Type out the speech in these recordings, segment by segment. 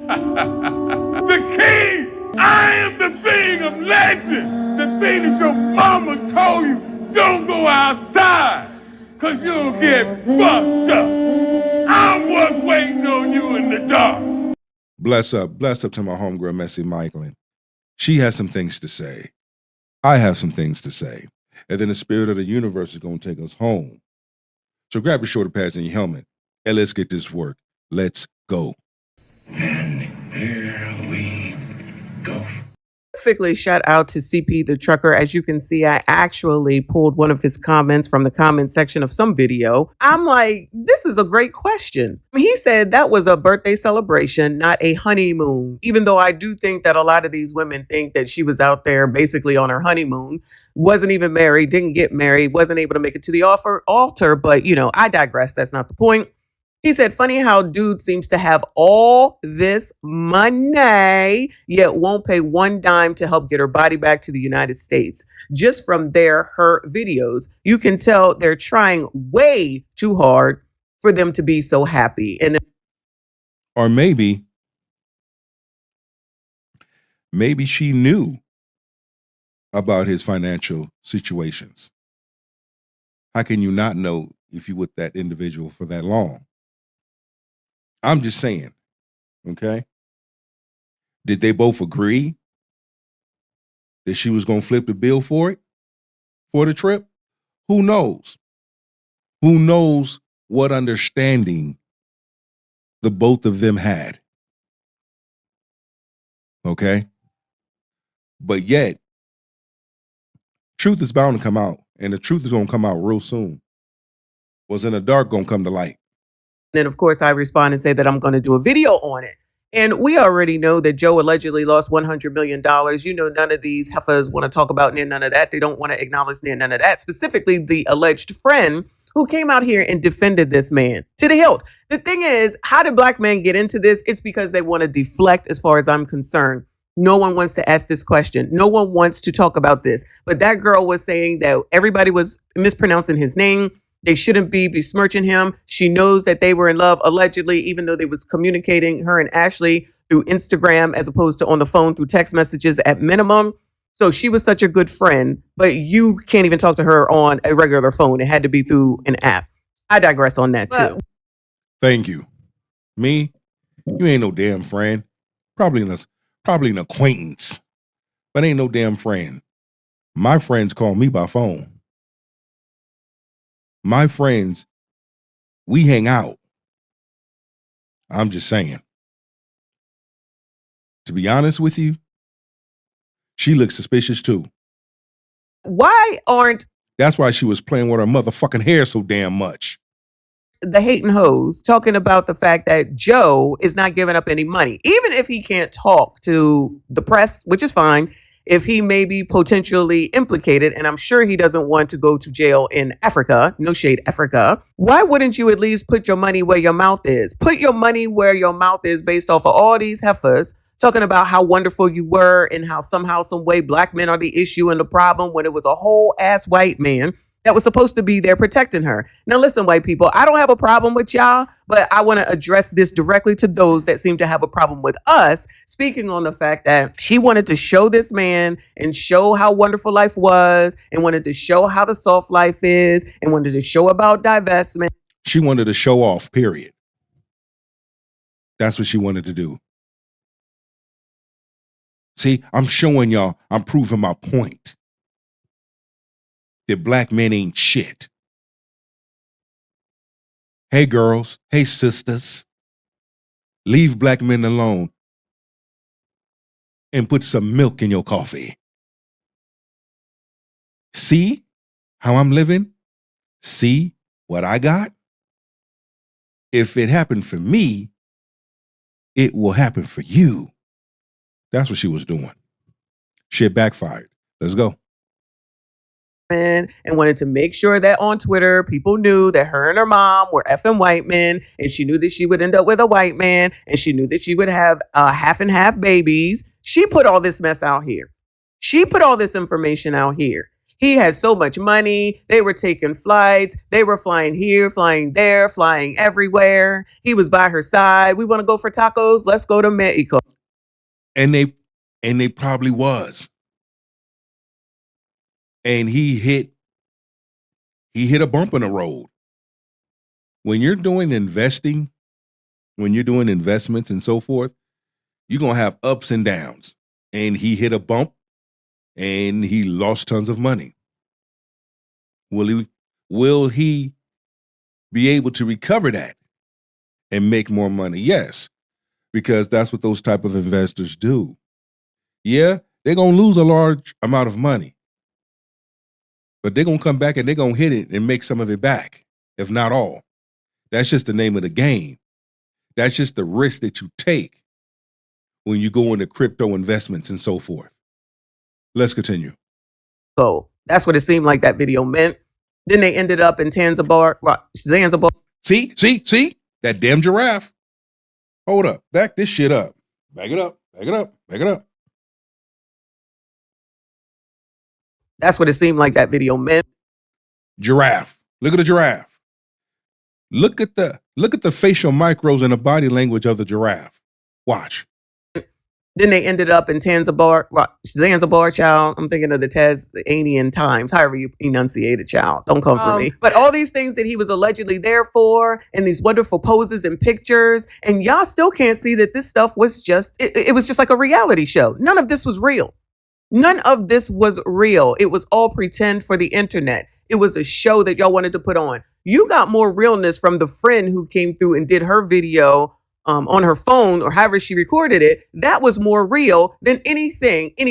The king! I am the thing of legend! The thing that your mama told you, don't go outside, cause you'll get fucked up. I'm what's waiting on you in the dark. Bless up to my homegirl, Messy Michaelin. She has some things to say. I have some things to say. And then the spirit of the universe is going to take us home. So grab your shoulder pads and your helmet, and let's get this work. Let's go. And here we go. Specifically, shout out to CP the trucker. As you can see, I actually pulled one of his comments from the comment section of some video. I'm like, this is a great question. He said that was a birthday celebration, not a honeymoon. Even though I do think that a lot of these women think that she was out there basically on her honeymoon, wasn't even married, didn't get married, wasn't able to make it to the altar. But, I digress. That's not the point. He said, funny how dude seems to have all this money, yet won't pay one dime to help get her body back to the United States. Just from her videos, you can tell they're trying way too hard for them to be so happy. And or maybe she knew about his financial situations. How can you not know if you with that individual for that long? I'm just saying, okay? Did they both agree that she was going to flip the bill for the trip? Who knows? Who knows what understanding the both of them had? Okay? But yet, truth is bound to come out, and the truth is going to come out real soon. What's in the dark going to come to light. then, of course, I respond and say that I'm going to do a video on it. And we already know that Joe allegedly lost $100 million. None of these heifers want to talk about none of that. They don't want to acknowledge none of that. Specifically, the alleged friend who came out here and defended this man to the hilt. The thing is, how did black men get into this? It's because they want to deflect, as far as I'm concerned. No one wants to ask this question. No one wants to talk about this. But that girl was saying that everybody was mispronouncing his name. They shouldn't be besmirching him. She knows that they were in love, allegedly, even though they was communicating, her and Ashley, through Instagram as opposed to on the phone through text messages at minimum. So she was such a good friend, but you can't even talk to her on a regular phone. It had to be through an app. I digress on that too. Thank you. Me? You ain't no damn friend. Probably an acquaintance, but ain't no damn friend. My friends call me by phone. My friends, we hang out. I'm just saying. To be honest with you, she looks suspicious too. Why aren't That's why she was playing with her motherfucking hair so damn much. the hating hoes talking about the fact that Joe is not giving up any money, even if he can't talk to the press, which is fine, if he may be potentially implicated, and I'm sure he doesn't want to go to jail in Africa, no shade Africa. Why wouldn't you at least put your money where your mouth is? Put your money where your mouth is based off of all these heifers talking about how wonderful you were and how somehow, some way black men are the issue and the problem when it was a whole ass white man that was supposed to be there protecting her. Now, listen, white people, I don't have a problem with y'all, but I want to address this directly to those that seem to have a problem with us, speaking on the fact that she wanted to show this man and show how wonderful life was and wanted to show how the soft life is and wanted to show about divestment. She wanted to show off, period. That's what she wanted to do. See, I'm showing y'all, I'm proving my point. That black men ain't shit. Hey girls, hey sisters, leave black men alone and put some milk in your coffee. See how I'm living? See what I got? If it happened for me, it will happen for you. That's what she was doing. Shit backfired. Let's go. And wanted to make sure that on Twitter, people knew that her and her mom were effing white men, and she knew that she would end up with a white man, and she knew that she would have half and half babies. She put all this mess out here. She put all this information out here. He had so much money. They were taking flights. They were flying here, flying there, flying everywhere. He was by her side. We want to go for tacos. Let's go to Mexico. And they probably was. And he hit a bump in the road. When you're doing investing, when you're doing investments and so forth, you're going to have ups and downs. And he hit a bump and he lost tons of money. Will he be able to recover that and make more money? Yes, because that's what those type of investors do. Yeah, they're going to lose a large amount of money, but they're going to come back and they're going to hit it and make some of it back, if not all. That's just the name of the game. That's just the risk that you take when you go into crypto investments and so forth. Let's continue. So that's what it seemed like that video meant. Then they ended up in Zanzibar. See? That damn giraffe. Hold up. Back this shit up. Back it up. That's what it seemed like that video meant. Giraffe. Look at the giraffe. Look at the facial micros and the body language of the giraffe. Watch. Then they ended up in Zanzibar, child. I'm thinking of the Tasmanian Times, however you enunciate it, child. Don't come for me. But all these things that he was allegedly there for, and these wonderful poses and pictures, and y'all still can't see that this stuff was just, it was just like a reality show. None of this was real. None of this was real. It was all pretend for the internet. It was a show that y'all wanted to put on. You got more realness from the friend who came through and did her video on her phone or however she recorded it. That was more real than any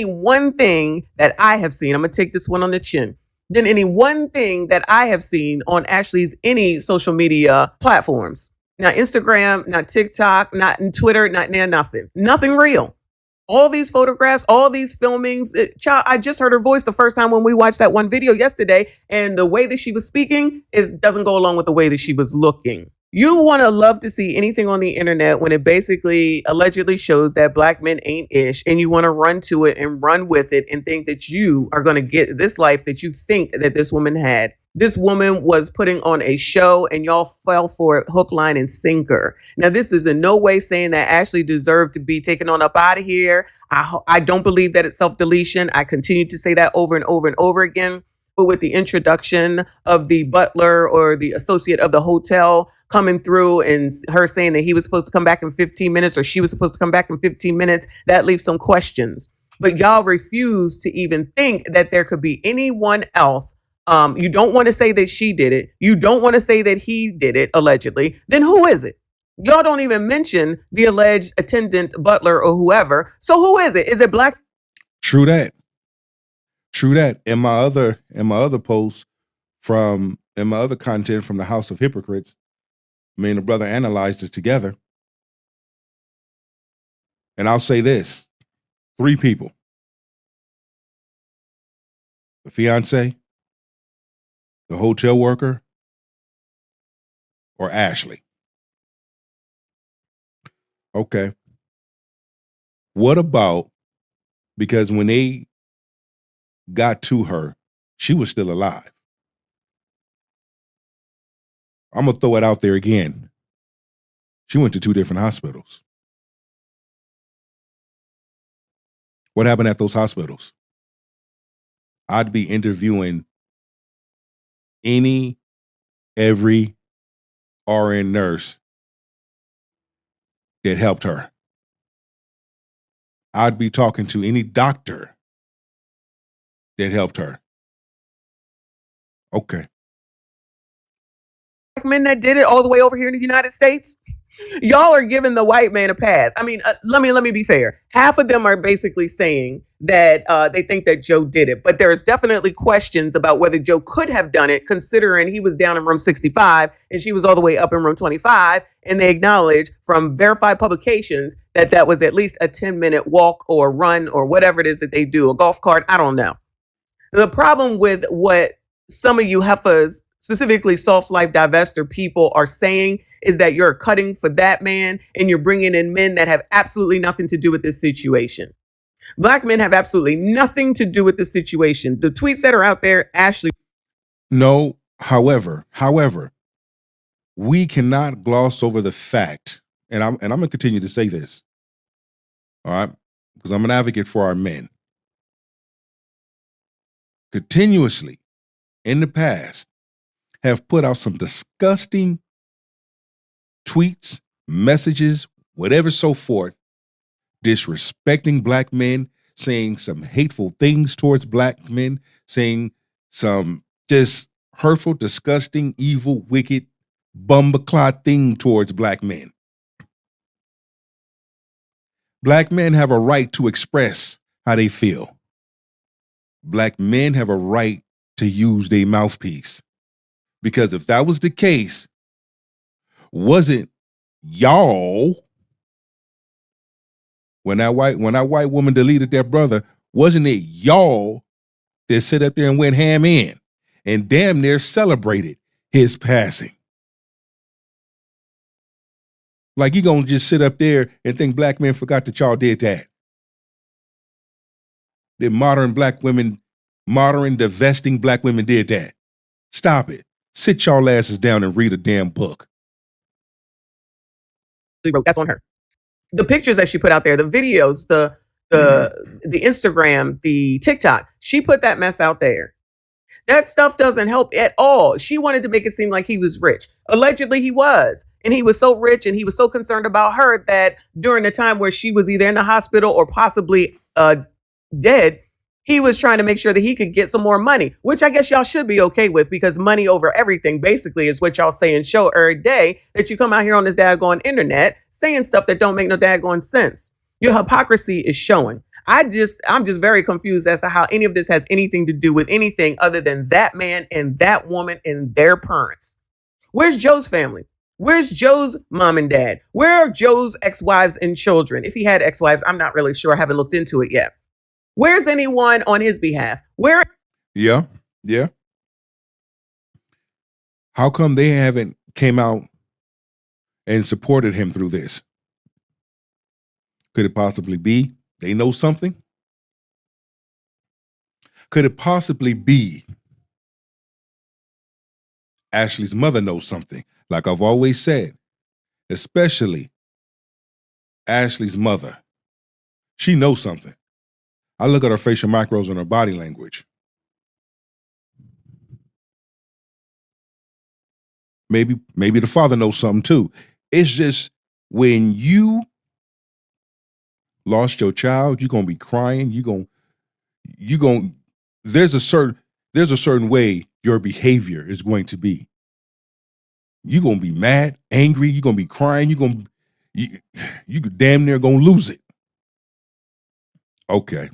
one thing that I have seen. I'm going to take this one on the chin. Than any one thing that I have seen on Ashley's any social media platforms. Not Instagram, not TikTok, not Twitter, not nothing. Nothing real. All these photographs, all these filmings. Child, I just heard her voice the first time when we watched that one video yesterday, and the way that she was speaking doesn't go along with the way that she was looking. You want to love to see anything on the internet when it basically allegedly shows that black men ain't ish, and you want to run to it and run with it and think that you are going to get this life that you think that this woman had. This woman was putting on a show and y'all fell for it hook, line, and sinker. Now, this is in no way saying that Ashley deserved to be taken on up out of here. I don't believe that it's self-deletion. I continue to say that over and over and over again. But with the introduction of the butler or the associate of the hotel coming through and her saying that he was supposed to come back in 15 minutes or she was supposed to come back in 15 minutes, that leaves some questions. But y'all refuse to even think that there could be anyone else. You don't want to say that she did it. You don't want to say that he did it, allegedly. Then who is it? Y'all don't even mention the alleged attendant, butler, or whoever. So who is it? Is it black? True that. In my other posts in my other content from the House of Hypocrites, me and the brother analyzed it together. And I'll say this: 3 people. The fiance, the hotel worker, or Ashley. Okay. What about, because when they got to her, she was still alive. I'm going to throw it out there again. She went to 2 different hospitals. What happened at those hospitals? I'd be interviewing every RN nurse that helped her. I'd be talking to any doctor that helped her. Okay. Men that did it all the way over here in the United States. Y'all are giving the white man a pass. I mean, let me be fair. Half of them are basically saying that they think that Joe did it, but there's definitely questions about whether Joe could have done it, considering he was down in room 65 and she was all the way up in room 25, and they acknowledge from verified publications that that was at least a 10-minute walk or run or whatever it is that they do, a golf cart. I don't know. The problem with what some of you heifers, specifically soft life divester people, are saying is that you're cutting for that man and you're bringing in men that have absolutely nothing to do with this situation. Black men have absolutely nothing to do with the situation. The tweets that are out there, Ashley. No, however, we cannot gloss over the fact, and I'm gonna continue to say this, all right, because I'm an advocate for our men. Continuously in the past have put out some disgusting tweets, messages, whatever so forth, disrespecting black men, saying some hateful things towards black men, saying some just hurtful, disgusting, evil, wicked, bumbleclot thing towards black men. Black men have a right to express how they feel. Black men have a right to use their mouthpiece. Because if that was the case, wasn't y'all, when that white woman deleted their brother, wasn't it y'all that sit up there and went ham in and damn near celebrated his passing? Like you gonna just sit up there and think black men forgot that y'all did that? That modern divesting black women did that. Stop it. Sit y'all asses down and read a damn book. Wrote, that's on her. The pictures that she put out there, the videos, the Instagram, the TikTok, she put that mess out there. That stuff doesn't help at all. She wanted to make it seem like he was rich. Allegedly, he was. And he was so rich and he was so concerned about her that during the time where she was either in the hospital or possibly dead, he was trying to make sure that he could get some more money, which I guess y'all should be okay with, because money over everything basically is what y'all say and show every day, that you come out here on this daggone internet saying stuff that don't make no daggone sense. Your hypocrisy is showing. I'm just very confused as to how any of this has anything to do with anything other than that man and that woman and their parents. Where's Joe's family? Where's Joe's mom and dad? Where are Joe's ex-wives and children? If he had ex-wives, I'm not really sure. I haven't looked into it yet. Where's anyone on his behalf? Where? Yeah. How come they haven't came out and supported him through this? Could it possibly be they know something? Could it possibly be Ashley's mother knows something? Like I've always said, especially Ashley's mother. She knows something. I look at her facial macros and her body language. Maybe the father knows something too. It's just when you lost your child, you're gonna be crying. There's a certain way your behavior is going to be. You're gonna be mad, angry. You're gonna be crying. You damn near gonna lose it. Okay.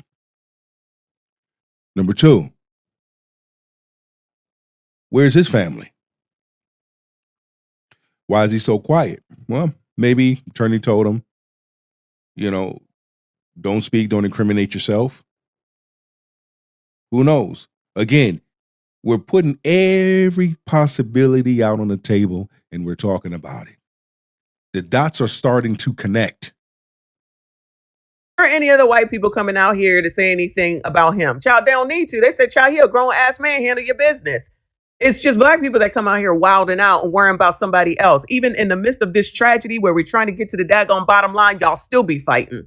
Number 2, where's his family? Why is he so quiet? Well, maybe attorney told him, don't speak, don't incriminate yourself. Who knows? Again, we're putting every possibility out on the table and we're talking about it. The dots are starting to connect. Or any other white people coming out here to say anything about him. Child, they don't need to. They said, child, he a grown ass man, handle your business. It's just black people that come out here wilding out and worrying about somebody else. Even in the midst of this tragedy where we're trying to get to the daggone bottom line, y'all still be fighting.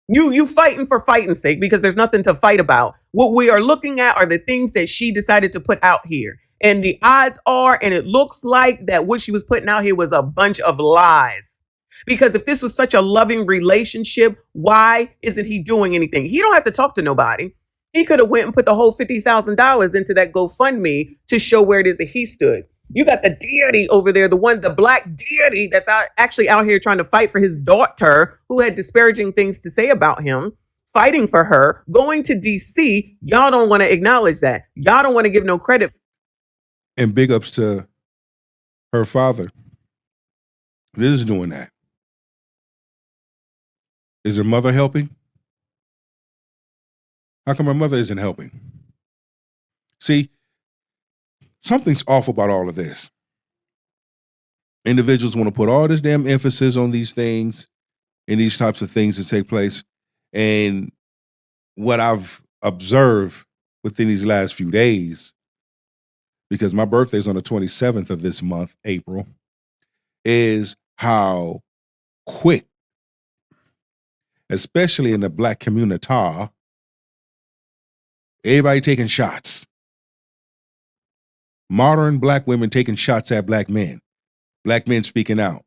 You fighting for fighting's sake because there's nothing to fight about. What we are looking at are the things that she decided to put out here. And the odds are, and it looks like that what she was putting out here was a bunch of lies. Because if this was such a loving relationship, why isn't he doing anything? He don't have to talk to nobody. He could have went and put the whole $50,000 into that GoFundMe to show where it is that he stood. You got the deity over there, the black deity that's actually out here trying to fight for his daughter, who had disparaging things to say about him, fighting for her, going to DC. Y'all don't want to acknowledge that. Y'all don't want to give no credit. And big ups to her father. It is doing that. Is her mother helping? How come her mother isn't helping? See, something's off about all of this. Individuals want to put all this damn emphasis on these things and these types of things that take place. And what I've observed within these last few days, because my birthday's on the 27th of this month, April, is how quick, especially in the black community, everybody taking shots. Modern black women taking shots at black men speaking out.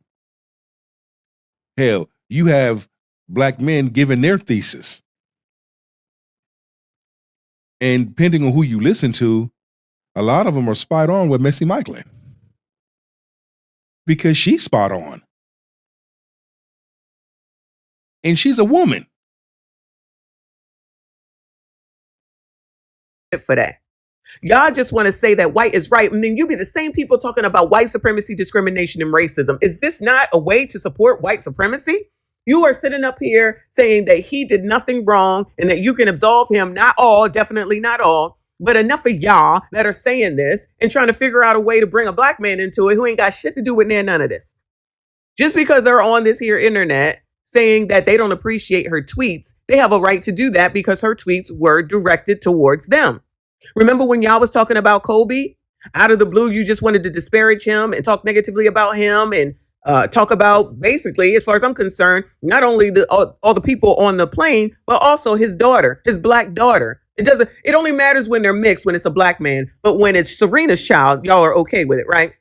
Hell, you have black men giving their thesis. And depending on who you listen to, a lot of them are spot on with Missy Michaelin. Because she's spot on. And she's a woman. For that. Y'all just want to say that white is right, and then you be the same people talking about white supremacy, discrimination, and racism. Is this not a way to support white supremacy? You are sitting up here saying that he did nothing wrong and that you can absolve him. Not all, definitely not all, but enough of y'all that are saying this and trying to figure out a way to bring a black man into it who ain't got shit to do with none of this. Just because they're on this here internet saying that they don't appreciate her tweets, they have a right to do that because her tweets were directed towards them. Remember when y'all was talking about Kobe? Out of the blue, you just wanted to disparage him and talk negatively about him and talk about, basically, as far as I'm concerned, not only all the people on the plane, but also his daughter, his black daughter. It only matters when they're mixed, when it's a black man, but when it's Serena's child, y'all are okay with it, right?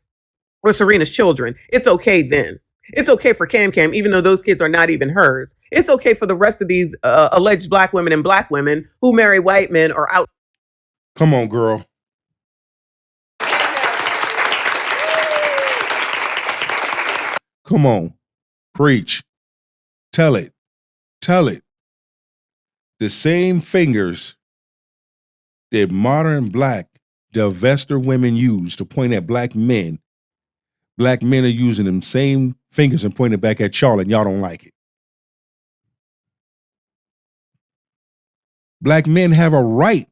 Or Serena's children. It's okay then. It's okay for Cam Cam, even though those kids are not even hers. It's okay for the rest of these alleged black women and black women who marry white men or out. Come on, girl. Come on. Preach. Tell it. Tell it. The same fingers that modern black divester women use to point at black men are using them same fingers and pointing back at y'all, and y'all don't like it. Black men have a right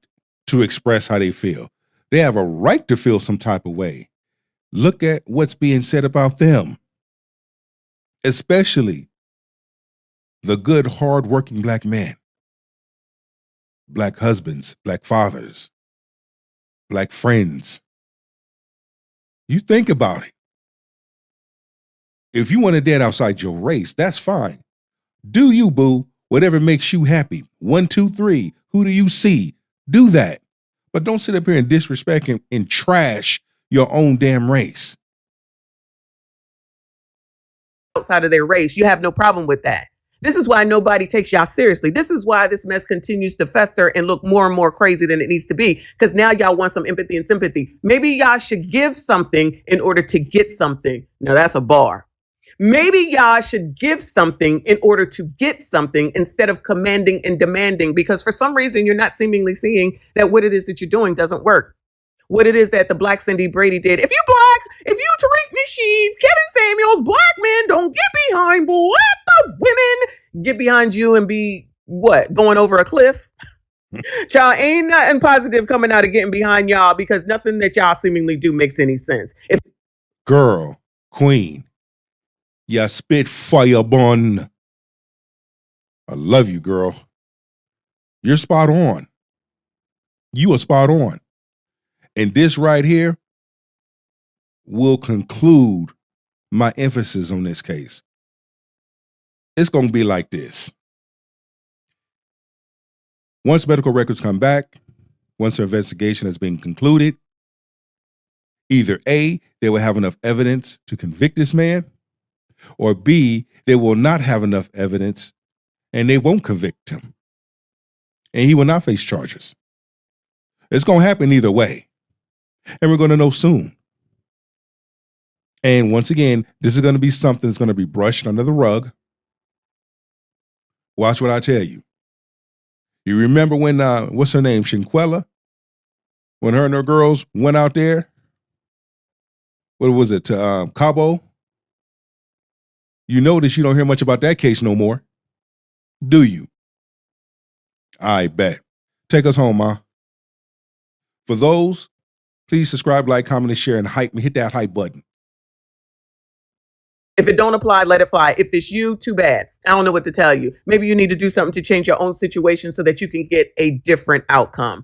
to express how they feel. They have a right to feel some type of way. Look at what's being said about them. Especially the good, hard-working black men. Black husbands, black fathers, black friends. You think about it. If you want to date outside your race, that's fine. Do you, boo? Whatever makes you happy. 1, 2, 3. Who do you see? Do that. But don't sit up here and disrespect and trash your own damn race. Outside of their race, you have no problem with that. This is why nobody takes y'all seriously. This is why this mess continues to fester and look more and more crazy than it needs to be. Because now y'all want some empathy and sympathy. Maybe y'all should give something in order to get something. Now that's a bar. Maybe y'all should give something in order to get something instead of commanding and demanding, because for some reason you're not seemingly seeing that what it is that you're doing doesn't work. What it is that the black Cindy Brady did. If you black, if you Tariq Nasheed, Kevin Samuels, black men don't get behind black women. Get behind you and be what? Going over a cliff? Y'all ain't nothing positive coming out of getting behind y'all, because nothing that y'all seemingly do makes any sense. Girl, queen, ya spit fire bun. I love you, girl. You're spot on. You are spot on. And this right here will conclude my emphasis on this case. It's going to be like this. Once medical records come back, once the investigation has been concluded, either A, they will have enough evidence to convict this man, or B, they will not have enough evidence and they won't convict him. And he will not face charges. It's going to happen either way. And we're going to know soon. And once again, this is going to be something that's going to be brushed under the rug. Watch what I tell you. You remember when, what's her name, Shinquella? When her and her girls went out there? What was it, to Cabo? You notice you don't hear much about that case no more. Do you? I bet. Take us home, Ma. For those, please subscribe, like, comment, and share, and hype me. Hit that hype button. If it don't apply, let it fly. If it's you, too bad. I don't know what to tell you. Maybe you need to do something to change your own situation so that you can get a different outcome.